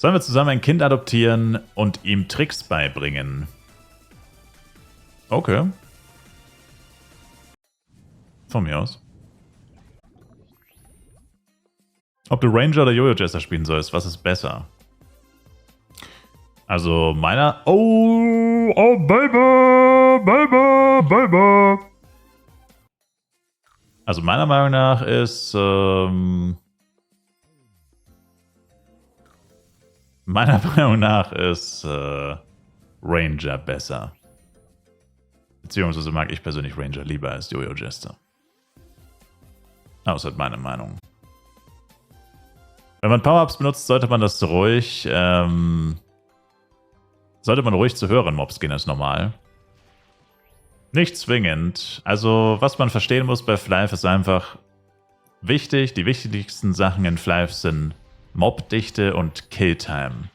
Sollen wir zusammen ein Kind adoptieren und ihm Tricks beibringen? Okay. Von mir aus. Ob du Ranger oder Jojo Jester spielen sollst, was ist besser? Also meiner... Oh, Baby. Also meiner Meinung nach ist... Ranger besser. Beziehungsweise mag ich persönlich Ranger lieber als Jojo Jester. Das ist halt meine Meinung. Wenn man Power-Ups benutzt, sollte man ruhig zu höheren Mobs gehen als normal. Nicht zwingend. Also, was man verstehen muss bei Flyf ist einfach wichtig. Die wichtigsten Sachen in Flyf sind Mobdichte und Killtime.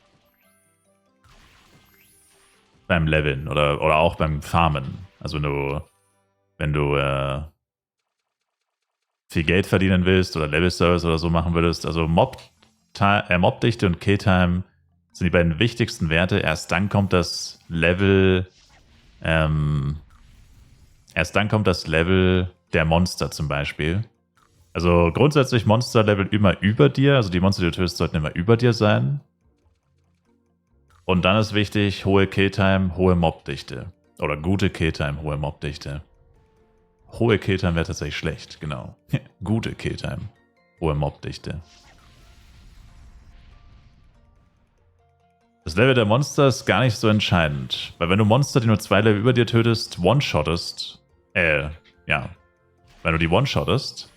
Beim Leveln oder auch beim Farmen. Also wenn du viel Geld verdienen willst oder Level-Service oder so machen würdest. Also Mobdichte und Killtime sind die beiden wichtigsten Werte. Erst dann kommt das Level der Monster zum Beispiel. Also grundsätzlich Monster-Level immer über dir. Also die Monster, die du tötest, sollten immer über dir sein. Und dann ist wichtig, hohe Killtime, hohe Mobdichte. Oder gute Killtime, hohe Mobdichte. Hohe Killtime wäre tatsächlich schlecht, genau. Gute Killtime, hohe Mobdichte. Das Level der Monster ist gar nicht so entscheidend. Weil wenn du Monster, die nur 2 Level über dir tötest, one-shottest, wenn du die one-shottest,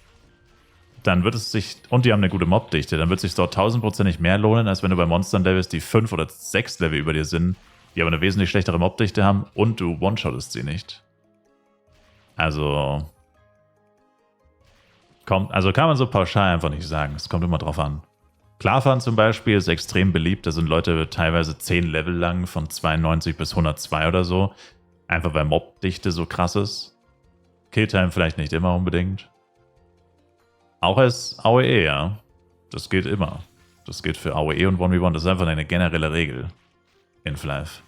dann wird es sich, und die haben eine gute Mobdichte, dann wird es sich dort 1000% mehr lohnen, als wenn du bei Monstern levelst, die 5 oder 6 Level über dir sind, die aber eine wesentlich schlechtere Mobdichte haben und du one-shottest sie nicht. Also kann man so pauschal einfach nicht sagen. Es kommt immer drauf an. Klarfahren zum Beispiel ist extrem beliebt. Da sind Leute teilweise 10 Level lang, von 92 bis 102 oder so. Einfach weil Mobdichte so krass ist. Killtime vielleicht nicht immer unbedingt. Auch als AOE, ja. Das geht immer. Das geht für AOE und 1v1. Das ist einfach eine generelle Regel in Flyf.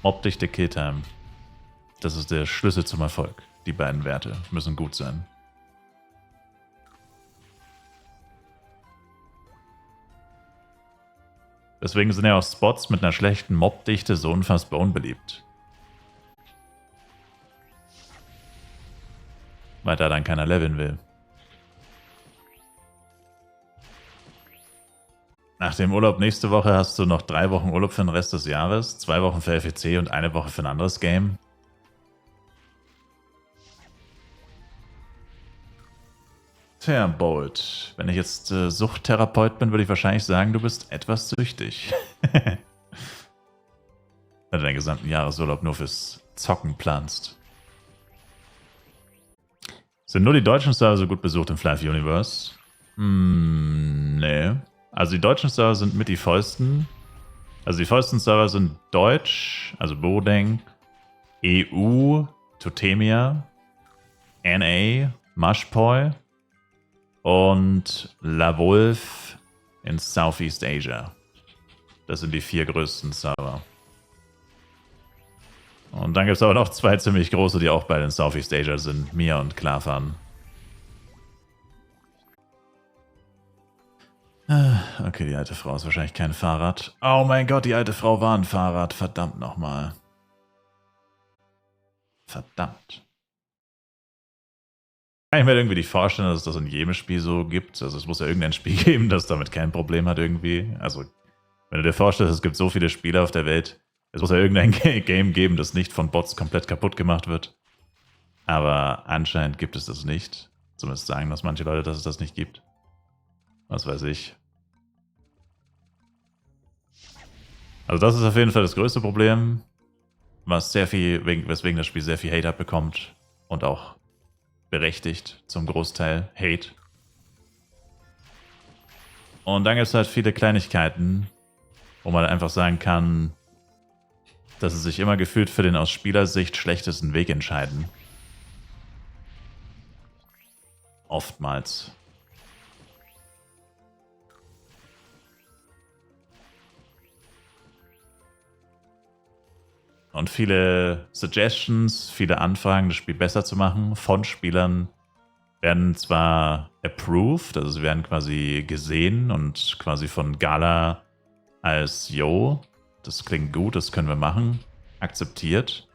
Mobdichte, Killtime. Das ist der Schlüssel zum Erfolg. Die beiden Werte müssen gut sein. Deswegen sind ja auch Spots mit einer schlechten Mobdichte so unfassbar unbeliebt. Weil da dann keiner leveln will. Nach dem Urlaub nächste Woche hast du noch 3 Wochen Urlaub für den Rest des Jahres, 2 Wochen für FEC und 1 Woche für ein anderes Game. Tja, Bolt. Wenn ich jetzt Suchttherapeut bin, würde ich wahrscheinlich sagen, du bist etwas süchtig. Wenn du deinen gesamten Jahresurlaub nur fürs Zocken planst. Sind nur die deutschen Server so gut besucht im Flyf Universe? Nee. Also die deutschen Server sind mit die vollsten. Also die vollsten Server sind Deutsch, also Bodeng, EU, Totemia, NA, Mushpoi und La Wolf in Southeast Asia. Das sind die 4 größten Server. Und dann gibt es aber noch 2 ziemlich große, die auch beide in Southeast Asia sind. Mia und Klarfan. Okay, die alte Frau ist wahrscheinlich kein Fahrrad. Oh mein Gott, die alte Frau war ein Fahrrad. Verdammt nochmal. Verdammt. Kann ich mir irgendwie nicht vorstellen, dass es das in jedem Spiel so gibt. Also es muss ja irgendein Spiel geben, das damit kein Problem hat irgendwie. Also wenn du dir vorstellst, es gibt so viele Spiele auf der Welt, es muss ja irgendein Game geben, das nicht von Bots komplett kaputt gemacht wird. Aber anscheinend gibt es das nicht. Zumindest sagen das manche Leute, dass es das nicht gibt. Was weiß ich. Also das ist auf jeden Fall das größte Problem, weswegen das Spiel sehr viel Hate abbekommt. Und auch berechtigt zum Großteil Hate. Und dann gibt es halt viele Kleinigkeiten, wo man einfach sagen kann, dass sie sich immer gefühlt für den aus Spielersicht schlechtesten Weg entscheiden. Oftmals. und viele Suggestions, viele Anfragen, das Spiel besser zu machen von Spielern werden zwar approved, also sie werden quasi gesehen und quasi von Gala als yo, das klingt gut, das können wir machen, akzeptiert.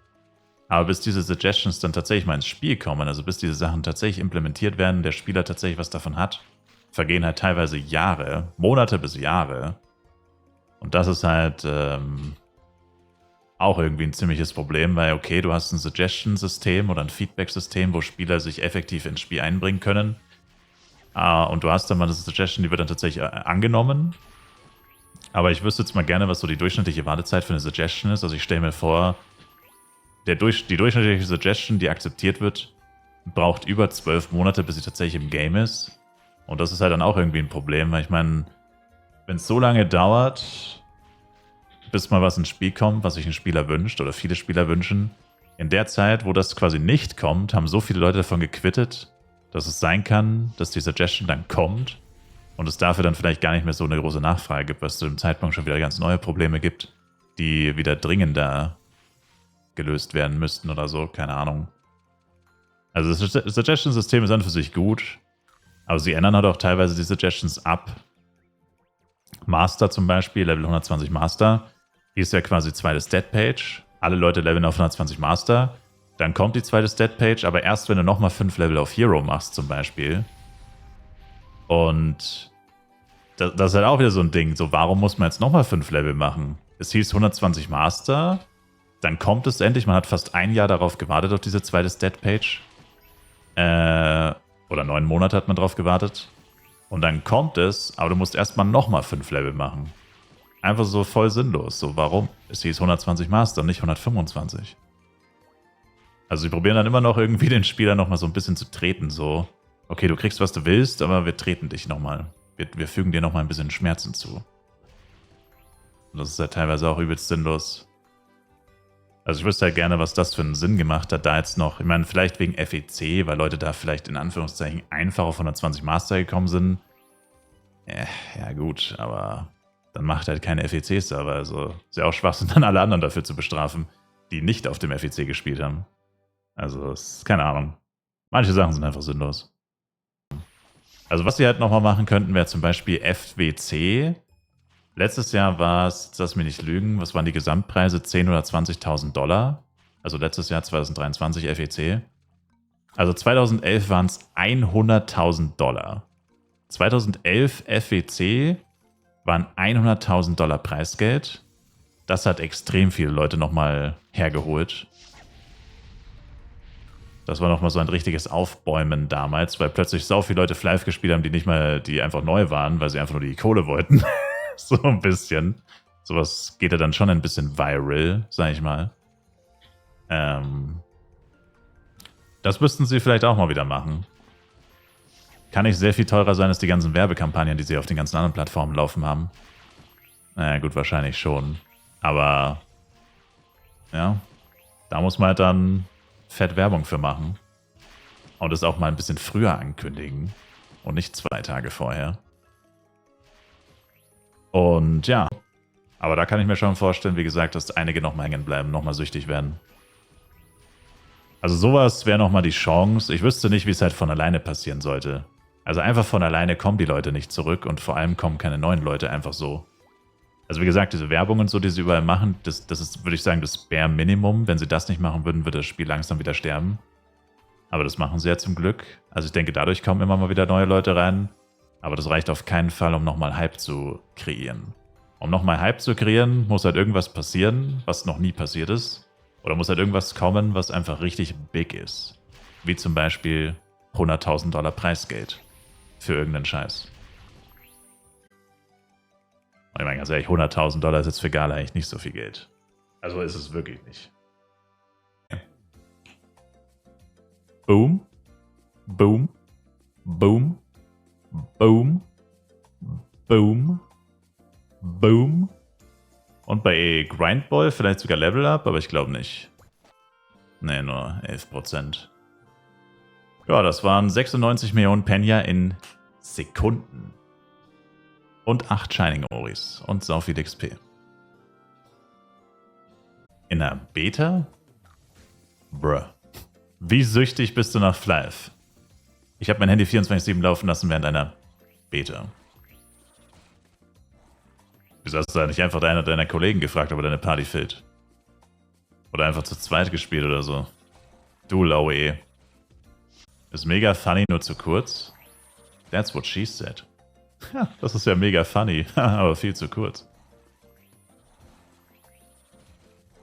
Aber bis diese Suggestions dann tatsächlich mal ins Spiel kommen, also bis diese Sachen tatsächlich implementiert werden, der Spieler tatsächlich was davon hat, vergehen halt teilweise Jahre, Monate bis Jahre. Und das ist halt auch irgendwie ein ziemliches Problem, weil okay, du hast ein Suggestion-System oder ein Feedback-System, wo Spieler sich effektiv ins Spiel einbringen können. Und du hast dann mal eine Suggestion, die wird dann tatsächlich angenommen. Aber ich wüsste jetzt mal gerne, was so die durchschnittliche Wartezeit für eine Suggestion ist. Also ich stelle mir vor, die durchschnittliche Suggestion, die akzeptiert wird, braucht über 12 Monate, bis sie tatsächlich im Game ist. Und das ist halt dann auch irgendwie ein Problem, weil ich meine, wenn es so lange dauert, bis mal was ins Spiel kommt, was sich ein Spieler wünscht oder viele Spieler wünschen, in der Zeit, wo das quasi nicht kommt, haben so viele Leute davon gequittet, dass es sein kann, dass die Suggestion dann kommt und es dafür dann vielleicht gar nicht mehr so eine große Nachfrage gibt, was zu dem Zeitpunkt schon wieder ganz neue Probleme gibt, die wieder dringender gelöst werden müssten oder so, keine Ahnung. Also das Suggestion-System ist an für sich gut, aber sie ändern halt auch teilweise die Suggestions ab. Master zum Beispiel, Level 120 Master, hier ist ja quasi zweite Stat-Page. Alle Leute leveln auf 120 Master. Dann kommt die zweite Stat-Page, aber erst wenn du nochmal 5 Level auf Hero machst zum Beispiel. Und das ist halt auch wieder so ein Ding. So, warum muss man jetzt nochmal 5 Level machen? Es hieß 120 Master. Dann kommt es endlich. Man hat fast ein Jahr darauf gewartet, auf diese zweite Stat-Page. Oder 9 Monate hat man drauf gewartet. Und dann kommt es, aber du musst erstmal nochmal 5 Level machen. Einfach so voll sinnlos. So, warum? Es hieß 120 Master, nicht 125. Also sie probieren dann immer noch irgendwie den Spieler nochmal so ein bisschen zu treten. So, okay, du kriegst, was du willst, aber wir treten dich nochmal. Wir fügen dir nochmal ein bisschen Schmerzen zu. Und das ist halt teilweise auch übelst sinnlos. Also ich wüsste halt gerne, was das für einen Sinn gemacht hat, da jetzt noch, ich meine, vielleicht wegen FEC, weil Leute da vielleicht in Anführungszeichen einfach auf 120 Master gekommen sind. Ja gut, aber dann macht halt keine FEC-Server, also ist ja auch Schwachsinn, dann alle anderen dafür zu bestrafen, die nicht auf dem FEC gespielt haben. Also, ist keine Ahnung. Manche Sachen sind einfach sinnlos. Also was sie halt nochmal machen könnten, wäre zum Beispiel FWC. Letztes Jahr war es, lass mich nicht lügen, was waren die Gesamtpreise? 10.000 oder 20.000 Dollar. Also letztes Jahr 2023 FEC. Also 2011 waren es 100.000 Dollar. 2011 FEC waren 100.000 Dollar Preisgeld. Das hat extrem viele Leute nochmal hergeholt. Das war nochmal so ein richtiges Aufbäumen damals, weil plötzlich so viele Leute Live gespielt haben, die nicht mal, die einfach neu waren, weil sie einfach nur die Kohle wollten. So ein bisschen. Sowas geht ja dann schon ein bisschen viral, sag ich mal. Das müssten sie vielleicht auch mal wieder machen. Kann nicht sehr viel teurer sein als die ganzen Werbekampagnen, die sie auf den ganzen anderen Plattformen laufen haben. Naja, gut, wahrscheinlich schon. Aber ja, da muss man halt dann fett Werbung für machen. Und es auch mal ein bisschen früher ankündigen. Und nicht 2 Tage vorher. Und ja, aber da kann ich mir schon vorstellen, wie gesagt, dass einige nochmal hängen bleiben, nochmal süchtig werden. Also sowas wäre nochmal die Chance. Ich wüsste nicht, wie es halt von alleine passieren sollte. Also einfach von alleine kommen die Leute nicht zurück und vor allem kommen keine neuen Leute einfach so. Also wie gesagt, diese Werbung und so, die sie überall machen, das ist, würde ich sagen, das Bare Minimum. Wenn sie das nicht machen würden, würde das Spiel langsam wieder sterben. Aber das machen sie ja zum Glück. Also ich denke, dadurch kommen immer mal wieder neue Leute rein. Aber das reicht auf keinen Fall, um nochmal Hype zu kreieren. Um nochmal Hype zu kreieren, muss halt irgendwas passieren, was noch nie passiert ist. Oder muss halt irgendwas kommen, was einfach richtig big ist. Wie zum Beispiel 100.000 Dollar Preisgeld. Für irgendeinen Scheiß. Und ich meine ganz ehrlich, 100.000 Dollar ist jetzt für Gala eigentlich nicht so viel Geld. Also ist es wirklich nicht. Boom. Boom. Boom. Boom. Boom. Boom. Und bei Grindball vielleicht sogar Level Up, aber ich glaube nicht. Ne, nur 11%. Ja, das waren 96 Millionen Penya in Sekunden. Und 8 Shining Oris und sau viel XP. In einer Beta? Bruh. Wie süchtig bist du nach Flive? Ich habe mein Handy 24/7 laufen lassen während einer Beta. Wieso hast du da nicht einfach einer deiner Kollegen gefragt, ob er deine Party füllt? Oder einfach zu zweit gespielt oder so? Du Laue. Ist mega funny, nur zu kurz? That's what she said. Ja, das ist ja mega funny, aber viel zu kurz.